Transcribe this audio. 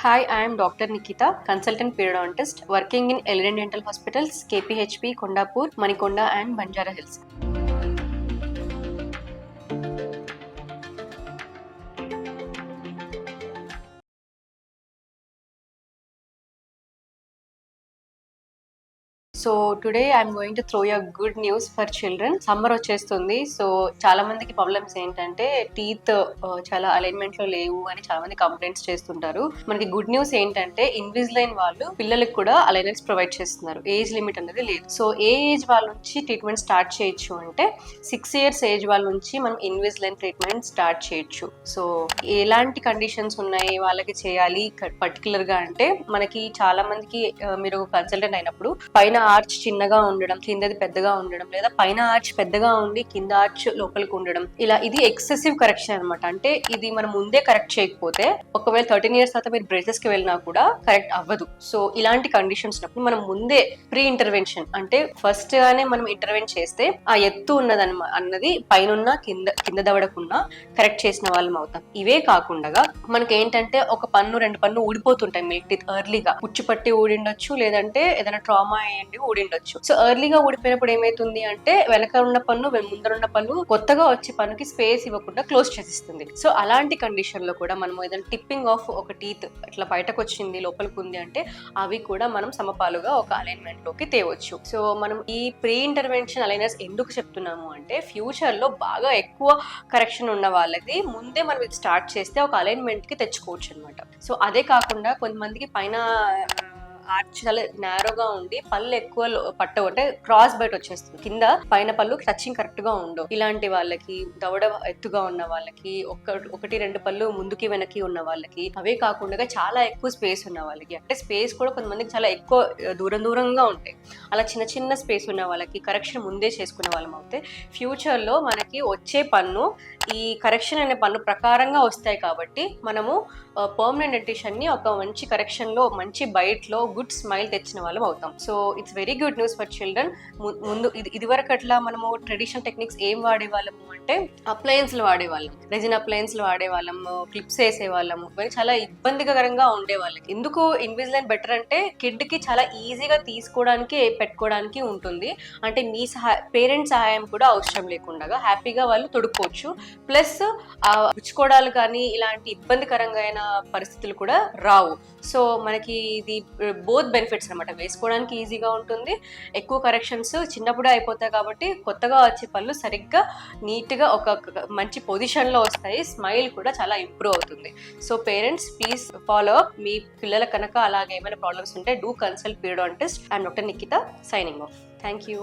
Hi, I am Dr. Nikita, consultant periodontist working in Elegant Dental Hospitals, KPHP, Kondapur, Manikonda and Banjara Hills. So today I'm going to throw you good news for children. Summer వచ్చేస్తుంది. So చాలా మందికి problems ఏంటంటే teeth చాలా alignment లో లేవు అని చాలా మంది కంప్లైంట్స్ చేస్తుంటారు. మనకి గుడ్ న్యూస్ ఏంటంటే ఇన్విజిలైన్ వాళ్ళు పిల్లలకు కూడా అలైనెన్స్ ప్రొవైడ్ చేస్తున్నారు. ఏజ్ లిమిట్ అనేది లేదు. సో ఏ ఏజ్ వాళ్ళ నుంచి ట్రీట్మెంట్ స్టార్ట్ చేయొచ్చు అంటే 6 years ఏజ్ వాళ్ళ నుంచి మనం ఇన్విజిలైన్ ట్రీట్మెంట్ స్టార్ట్ చేయొచ్చు. సో ఎలాంటి కండిషన్స్ ఉన్నాయి వాళ్ళకి చేయాలి పర్టికులర్ గా అంటే మనకి చాలా మందికి మీరు కన్సల్టెంట్ అయినప్పుడు పైన ఆర్చ్ చిన్నగా ఉండడం, కిందది పెద్దగా ఉండడం, లేదా పైన ఆర్చ్ పెద్దగా ఉండి కింద ఆర్చ్ లోపలికి ఉండడం, ఇలా ఇది ఎక్సెసివ్ కరెక్షన్ అనమాట. అంటే ఇది మనం ముందే కరెక్ట్ చేయకపోతే ఒకవేళ 13 years తర్వాత మీరు బ్రేసెస్ కి వెళ్ళినా కూడా కరెక్ట్ అవ్వదు. సో ఇలాంటి కండిషన్స్ ఉన్నప్పుడు మనం ముందే ప్రీ ఇంటర్వెన్షన్ అంటే ఫస్ట్ గానే మనం ఇంటర్వెన్ చేస్తే ఆ ఎత్తు ఉన్నది అన్నది పైన కింద దవడకున్నా కరెక్ట్ చేసిన వాళ్ళం అవుతాం. ఇవే కాకుండా మనకి ఏంటంటే ఒక పన్ను 2 పన్ను ఊడిపోతుంటాయి మిల్క్ టీత్ ఎర్లీగా, పుచ్చిపట్టి ఊడిండొచ్చు, లేదంటే ఏదైనా ట్రామా అయ్యండి ఊడిండొచ్చు. సో ఎర్లీగా ఊడిపోయినప్పుడు ఏమైతుంది అంటే వెనక ఉన్న పన్ను ముందరున్న పన్ను కొత్తగా వచ్చే పన్నుకి స్పేస్ ఇవ్వకుండా క్లోజ్ చేసిస్తుంది. సో అలాంటి కండిషన్ లో కూడా మనం ఏదైనా టిప్పింగ్ ఆఫ్ ఒక టీత్ ఇట్లా బయటకు వచ్చింది లోపలికి ఉంది అంటే అవి కూడా మనం సమపాలుగా ఒక అలైన్మెంట్ లోకి తేవచ్చు. సో మనం ఈ ప్రీ ఇంటర్వెన్షన్ అలైనర్స్ ఎందుకు చెప్తున్నాము అంటే ఫ్యూచర్ లో బాగా ఎక్కువ కరెక్షన్ ఉన్న వాళ్ళకి ముందే మనం ఇది స్టార్ట్ చేస్తే ఒక అలైన్మెంట్ కి తెచ్చుకోవచ్చు అనమాట. సో అదే కాకుండా కొంతమందికి పైన ఆర్చ్ చాలా నారోగా ఉండి పళ్ళు ఎక్కువ పట్టవు, అంటే క్రాస్ బైట్ వచ్చేస్తుంది, కింద పైన పళ్ళు టచింగ్ కరెక్ట్ గా ఉండవు. ఇలాంటి వాళ్ళకి, దవడ ఎత్తుగా ఉన్న వాళ్ళకి, 1-2 పళ్ళు ముందుకి వెనక్కి ఉన్న వాళ్ళకి, అవే కాకుండా చాలా ఎక్కువ స్పేస్ ఉన్న వాళ్ళకి, అంటే స్పేస్ కూడా కొంతమందికి చాలా ఎక్కువ దూరంగా ఉంటాయి. అలా చిన్న స్పేస్ ఉన్న వాళ్ళకి కరెక్షన్ ముందే చేసుకునే వాళ్ళం అయితే ఫ్యూచర్ లో మనకి వచ్చే పన్ను ఈ కరెక్షన్ అనే పన్ను ప్రకారంగా వస్తాయి. కాబట్టి మనము పర్మనెంట్ డెంటిషన్ ని ఒక మంచి కరెక్షన్ లో, మంచి బైట్ లో గుడ్ స్మైల్ తెచ్చిన వాళ్ళం అవుతాం. So it's very good news for children. ముందు ఇదివరకు అట్లా మనము ట్రెడిషనల్ టెక్నిక్స్ ఏం వాడేవాళ్ళము అంటే అప్లయన్స్లు వాడేవాళ్ళం, రెజిన్ అప్లయన్స్లు వాడేవాళ్ళము, క్లిప్స్ వేసేవాళ్ళము, చాలా ఇబ్బందికరంగా ఉండేవాళ్ళకి. ఎందుకు ఇన్విజిలైన్ బెటర్ అంటే కిడ్ కి చాలా ఈజీగా తీసుకోవడానికి పెట్టుకోవడానికి ఉంటుంది. అంటే మీ పేరెంట్స్ సహాయం కూడా అవసరం లేకుండా హ్యాపీగా వాళ్ళు తొడుక్కోవచ్చు. ప్లస్ పుచ్చుకోవడాలు కానీ ఇలాంటి ఇబ్బందికరంగా అయిన పరిస్థితులు కూడా రావు. సో మనకి ఇది బోత్ బెనిఫిట్స్ అనమాట. వేసుకోవడానికి ఈజీగా ఉంటుంది, ఎక్కువ కరెక్షన్స్ చిన్నప్పుడే అయిపోతాయి కాబట్టి కొత్తగా వచ్చే పళ్ళు సరిగ్గా నీట్గా ఒక మంచి పొజిషన్లో వస్తాయి. స్మైల్ కూడా చాలా ఇంప్రూవ్ అవుతుంది. So parents please follow up. మీ పిల్లల కనుక అలాగే ఏమైనా ప్రాబ్లమ్స్ ఉంటే do consult periodontist. I'm doctor Nikhita signing off. Thank you.